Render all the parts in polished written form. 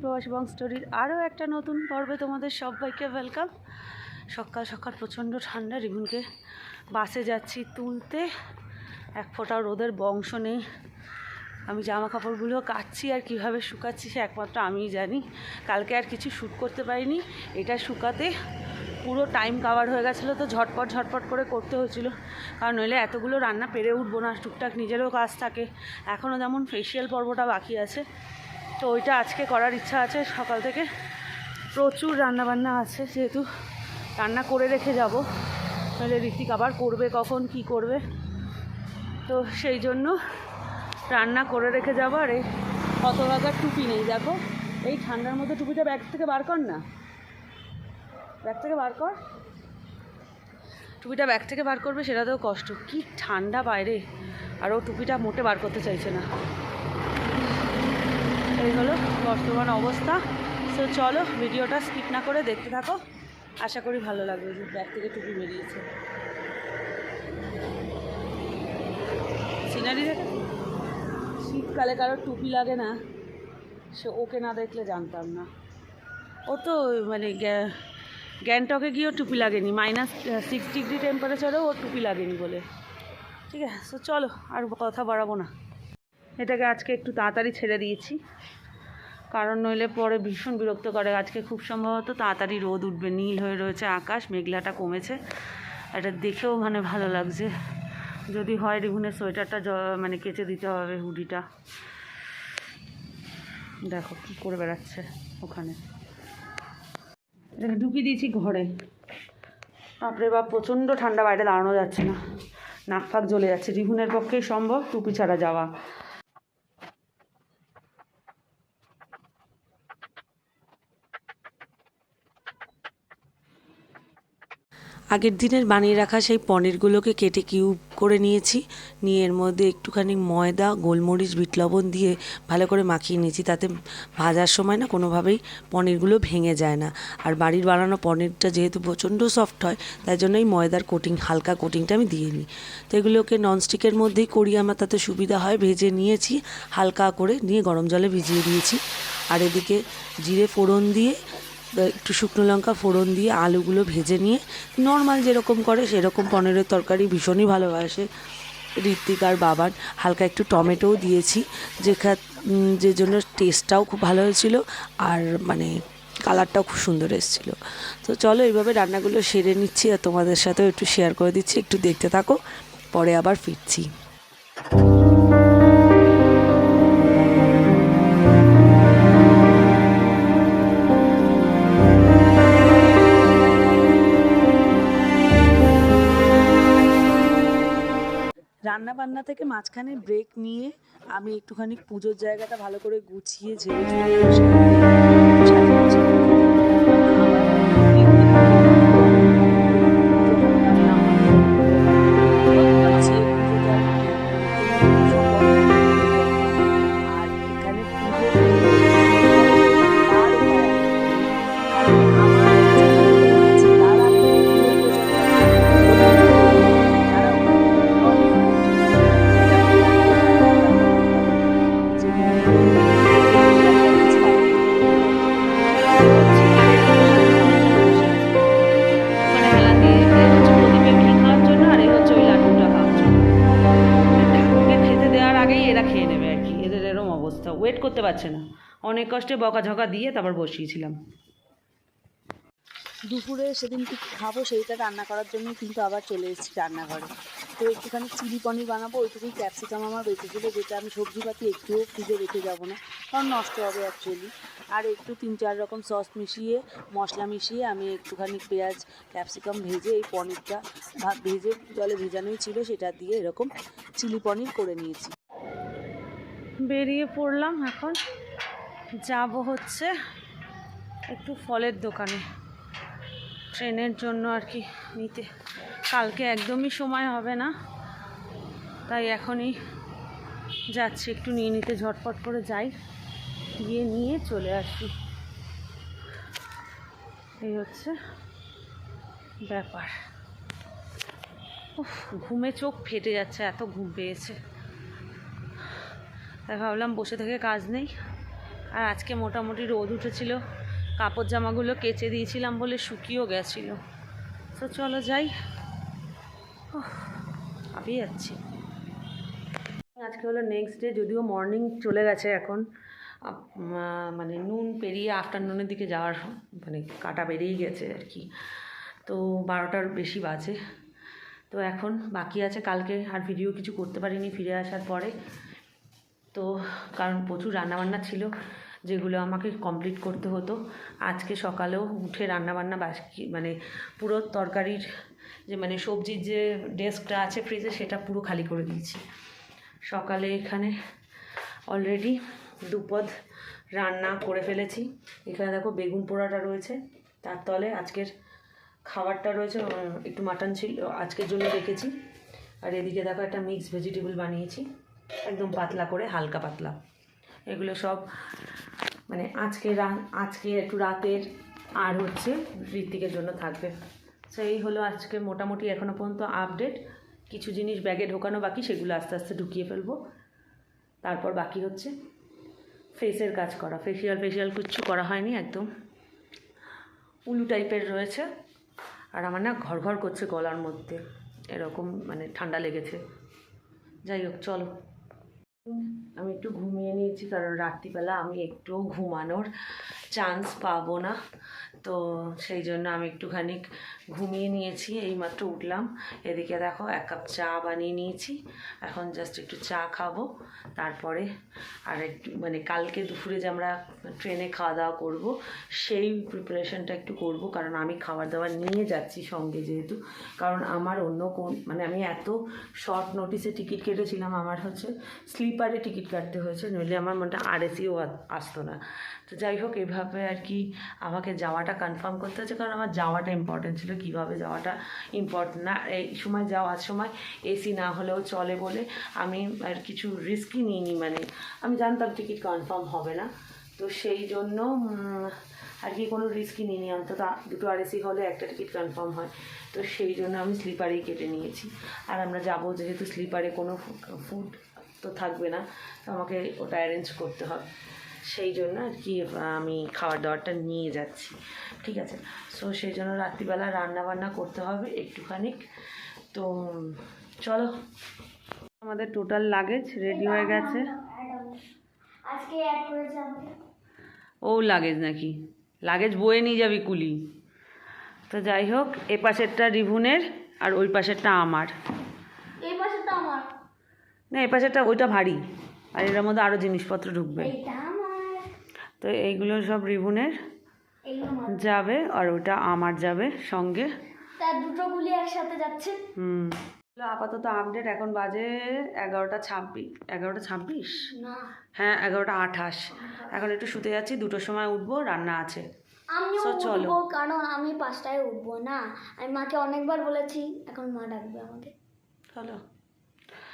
প্রবাসী বং স্টোরির আরও একটা নতুন পর্বে তোমাদের সবাইকে ওয়েলকাম। সকাল সকাল প্রচণ্ড ঠান্ডা, রিভুনকে বাসে যাচ্ছি তুলতে। এক ফোঁটাও রোদের বংশ নেই। আমি জামা কাপড়গুলো কাচ্ছি আর কিভাবে শুকাচ্ছি সে একমাত্র আমিই জানি। কালকে আর কিছু শ্যুট করতে পারিনি, এটা শুকাতে পুরো টাইম কাভার হয়ে গেছিলো, তো ঝটপট করে করতে হয়েছিল, কারণ নইলে এতগুলো রান্না পেরে উঠবো না। টুকটাক নিজেরও কাজ থাকে, এখনও যেমন ফেসিয়াল পর্বটা বাকি আছে, তো ওইটা আজকে করার ইচ্ছা আছে। সকাল থেকে প্রচুর রান্নাবান্না আছে, যেহেতু রান্না করে রেখে যাব, তাহলে ঋত্বিক আবার করবে কখন কি করবে, তো সেই জন্য রান্না করে রেখে যাবো। আর এই কত টাকার টুপি নেই, দেখো এই ঠান্ডার মধ্যে টুপিটা ব্যাগ থেকে বার কর না, ব্যাগ থেকে বার কর, টুপিটা ব্যাগ থেকে বার করবে সেটাতেও কষ্ট, কি ঠান্ডা বাইরে, আর ও টুপিটা মোটে বার করতে চাইছে না। এই হলো বর্তমান অবস্থা। তো চলো ভিডিওটা স্কিপ না করে দেখতে থাকো, আশা করি ভালো লাগবে। যে ব্যাগ থেকে টুপি বেরিয়েছে, সিনারি দেখে শীতকালে কারোর টুপি লাগে না, সে ওকে না দেখলে জানতাম না। ও তো মানে গ্যাংটকে গিয়েও টুপি লাগেনি, -6 ডিগ্রি টেম্পারেচারেও ওর টুপি লাগেনি বলে। ঠিক আছে, তো চলো আর কথা বাড়াবো না, এটাকে আজকে একটু তাড়াতাড়ি ছেড়ে দিয়েছি, কারণ নইলে পরে ভীষণ বিরক্ত করে। আজকে খুব সম্ভবত তাড়াতাড়ি রোদ উঠবে, নীল হয়ে রয়েছে আকাশ, মেঘলাটা কমেছে, এটা দেখেও মানে ভালো লাগছে। যদি হয় রিভুনের সোয়েটারটা মানে কেচে দিতে হবে, হুডিটা দেখো কী করে বেড়াচ্ছে ওখানে, এটাকে ঢুকিয়ে দিয়েছি ঘরে। বাপরে বাপ, প্রচণ্ড ঠান্ডা, বাইরে দাঁড়ানো যাচ্ছে না, নাক ফাঁক জ্বলে যাচ্ছে। রিভুনের পক্ষেই সম্ভব টুপি ছাড়া যাওয়া। আগের দিনের বানিয়ে রাখা সেই পনিরগুলোকে কেটে কিউব করে নিয়েছি, নিয়ে এর মধ্যে একটুখানি ময়দা, গোলমরিচ, বিট লবণ দিয়ে ভালো করে মাখিয়ে নিয়েছি, তাতে ভাজার সময় না কোনোভাবেই পনিরগুলো ভেঙে যায় না। আর বাড়ির বানানো পনিরটা যেহেতু প্রচণ্ড সফট হয়, তাই জন্য এই ময়দার হালকা কোটিংটা আমি দিয়ে নিই। তো এগুলোকে ননস্টিকের মধ্যেই করি আমার, তাতে সুবিধা হয়। ভেজে নিয়েছি হালকা করে, নিয়ে গরম জলে ভিজিয়ে দিয়েছি। আর এদিকে জিরে ফোড়ন দিয়ে, একটু শুকনো লঙ্কা ফোড়ন দিয়ে আলুগুলো ভেজে নিয়ে, নর্মাল যেরকম করে সেরকম পনিরের তরকারি ভীষণই ভালোবাসে ঋত্বিক আর বাবার। হালকা একটু টমেটোও দিয়েছি, যে জন্য টেস্টটাও খুব ভালো হয়েছিল, আর মানে কালারটাও খুব সুন্দর এসেছিলো। তো চলো এইভাবে রান্নাগুলো সেরে নিচ্ছি, আর তোমাদের সাথেও একটু শেয়ার করে দিচ্ছি, একটু দেখতে থাকো, পরে আবার ফিরছি। রান্না বান্না থেকে মাঝখানে ব্রেক নিয়ে আমি একটুখানি পুজোর জায়গাটা ভালো করে গুছিয়ে ঝেড়ে ওয়েট করতে পারছে না, অনেক কষ্টে বকাঝকা দিয়ে তারপর বসিয়েছিলাম। দুপুরে সেদিন কি খাবো সেইটা রান্না করার জন্য কিন্তু আবার চলে এসেছি রান্নাঘরে। তো একটুখানি চিলি পনির বানাবো, ওইটুকুই ক্যাপসিকাম আমার বেঁচেছিলো, যেটা আমি সবজিপাতি একটুও ফ্রিজে রেখে যাবো না, কারণ নষ্ট হবে অ্যাকচুয়ালি। আর একটু 3-4 রকম সস মিশিয়ে, মশলা মিশিয়ে আমি একটুখানি পেঁয়াজ ক্যাপসিকাম ভেজে, এই পনিরটা ভেজে জলে ভেজানোই ছিল, সেটা দিয়ে এরকম চিলি পনির করে নিয়েছি। বেরিয়ে পড়লাম, এখন যাব হচ্ছে একটু ফলের দোকানে, ট্রেনের জন্য আর কি নিতে। কালকে একদমই সময় হবে না, তাই এখনই যাচ্ছি, একটু নিয়ে নিতে, ঝটপট করে যাই, গিয়ে নিয়ে চলে আসি, এই হচ্ছে ব্যাপার। ঘুমে চোখ ফেটে যাচ্ছে, এত ঘুম পেয়েছে, তাই ভাবলাম বসে থেকে কাজ নেই, আর আজকে মোটামুটি রোদ উঠেছিল, কাপড় জামাগুলো কেচে দিয়েছিলাম বলে শুকিয়েও গেছিলো। তো চলো যাই, হাঁপিয়ে যাচ্ছি। আজকে হলো নেক্সট ডে, যদিও মর্নিং চলে গেছে এখন, মানে নুন পেরিয়ে আফটারনুনের দিকে যাওয়ার মানে কাটা বেরিয়েই গেছে আর কি। তো 12টার বেশি বাজে। তো এখন বাকি আছে, কালকে আর ভিডিও কিছু করতে পারিনি ফিরে আসার পরে, তো কারণ প্রচুর রান্নাবান্না ছিল যেগুলো আমাকে কমপ্লিট করতে হতো। আজকে সকালেও উঠে রান্নাবান্না বাকি, মানে পুরো তরকারির যে মানে সবজির যে ডেস্কটা আছে ফ্রিজে সেটা পুরো খালি করে দিয়েছি। সকালে এখানে অলরেডি দুপদ রান্না করে ফেলেছি। এখানে দেখো বেগুন পোড়াটা রয়েছে, তার তলে আজকের খাবারটা রয়েছে, একটু মাটন ছিল আজকের জন্য রেখেছি। আর এদিকে দেখো একটা মিক্স ভেজিটেবল বানিয়েছি, একদম পাতলা করে, হালকা পাতলা। এগুলো সব মানে আজকে একটু রাতের আর হচ্ছে ঋত্বিকের জন্য থাকবে। সেই হলো আজকে মোটামুটি এখনও পর্যন্ত আপডেট। কিছু জিনিস ব্যাগে ঢোকানো বাকি, সেগুলো আস্তে আস্তে ঢুকিয়ে ফেলবো। তারপর বাকি হচ্ছে ফেসের কাজ করা। ফেসিয়াল কিচ্ছু করা হয়নি, একদম উলু টাইপের রয়েছে। আর আমার না ঘর করছে গলার মধ্যে, এরকম মানে ঠান্ডা লেগেছে। যাই হোক চলো, আমি একটু ঘুমিয়ে নিয়েছি কারণ রাত্রিবেলা আমি একটুও ঘুমানোর চান্স পাবো না, তো সেই জন্য আমি একটুখানি ঘুমিয়ে নিয়েছি। এইমাত্র উঠলাম, এদিকে দেখো 1 কাপ চা বানিয়ে নিয়েছি, এখন জাস্ট একটু চা খাবো। তারপরে আর একটু মানে কালকে দুপুরে যে আমরা ট্রেনে খাওয়া দাওয়া করবো সেই প্রিপারেশনটা একটু করব, কারণ আমি খাবার দাবার নিয়ে যাচ্ছি সঙ্গে, যেহেতু কারণ আমার অন্য মানে আমি এত শর্ট নোটিসে টিকিট কেটেছিলাম, আমার হচ্ছে স্লিপারে টিকিট কাটতে হয়েছে, নইলে আমার মনটা আরএসিও আসতো না। তো যাই হোক, এভাবে আর কি আমাকে যাওয়াটা কনফার্ম করতে হচ্ছে, কারণ আমার যাওয়াটা ইম্পর্টেন্ট ছিল। কীভাবে যাওয়াটা ইম্পর্টেন্ট না, এই সময় যাওয়ার সময় এসি না হলেও চলে বলে আমি আর কিছু রিস্কই নিইনি, মানে আমি জানতাম টিকিট কনফার্ম হবে না, তো সেই জন্য আর কি কোনো রিস্কই নিইনি। অন্তত 2 আরএসি হলে একটা টিকিট কনফার্ম হয়, তো সেই জন্য আমি স্লিপারেই কেটে নিয়েছি। আর আমরা যাবো যেহেতু, স্লিপারে কোনো ফুড তো থাকবে না, তো আমাকে ওটা অ্যারেঞ্জ করতে হবে, সেই জন্য আর কি আমি খাবার দাবারটা নিয়ে যাচ্ছি। ঠিক আছে, সো সেই জন্য রাত্রিবেলা রান্নাবান্না করতে হবে একটুখানি। তো চলো, আমাদের টোটাল লাগেজ রেডি হয়ে গেছে। ও লাগেজ নাকি, লাগেজ বয়ে নিয়ে যাবি কুলি। তো যাই হোক, এ পাশেরটা রিভুনের আর ওই পাশেরটা আমার। না, এ পাশেরটা ওইটা ভারী, আর এটার মধ্যে আরও জিনিসপত্র ঢুকবে। তো এইগুলো সব রিভুনের যাবে আর ওটা আমার যাবে সঙ্গে, তার দুটো গুলি একসাথে যাচ্ছে। আপাতত আপডেট এখন বাজে 11:26 না, হ্যাঁ 11:28। এখন একটু শুতে যাচ্ছি, 2টোর সময় উঠবো, রান্না আছে। আমিও চলো, উঠবো, কারণ আমি 5টায় উঠবো না। আমি মাকে অনেকবার বলেছি, এখন মা ডাকবে আমাকে। চলো,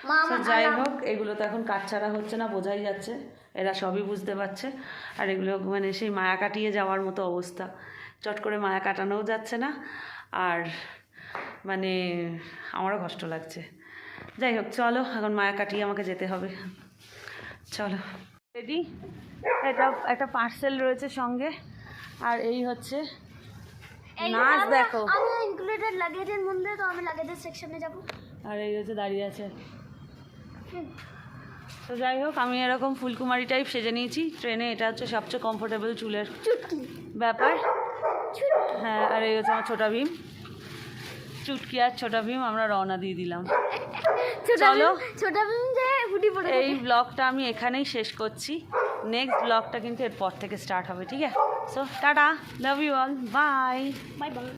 মা যাই হোক, এগুলো তো এখন কাজ ছাড়া হচ্ছে না, বোঝাই যাচ্ছে, এরা সবই বুঝতে পারছে। আর এগুলো মানে সেই মায়া কাটিয়ে যাওয়ার মতো অবস্থা, চট করে মায়া কাটানোও যাচ্ছে না, আর মানে আমারও কষ্ট লাগছে। যাই হোক চলো, এখন মায়া কাটিয়ে আমাকে যেতে হবে। চলো রেডি, এটা একটা পার্সেল রয়েছে সঙ্গে, আর এই হচ্ছে নাচ দেখো। আমি ইনক্লুডেড লাগেজের মধ্যে, তো আমি লাগেজের সেকশনে যাব। আর এই হচ্ছে দাঁড়িয়ে আছে। তো যাই হোক, আমি এরকম ফুলকুমারি টাইপ সেজে নিয়েছি ট্রেনে, এটা হচ্ছে সবচেয়ে কমফোর্টেবল চুলের ব্যাপার। হ্যাঁ, আর এই হচ্ছে আমার ছোটা ভীম, চুটকি আর ছোটা ভীম, আমরা রওনা দিয়ে দিলাম। চলো, ছোটা ভীম যে ফুটি পড়ে, এই ব্লগটা আমি এখানেই শেষ করছি। নেক্সট ব্লগটা কিন্তু এরপর থেকে স্টার্ট হবে, ঠিক আছে? So tata, love you all, bye bye by.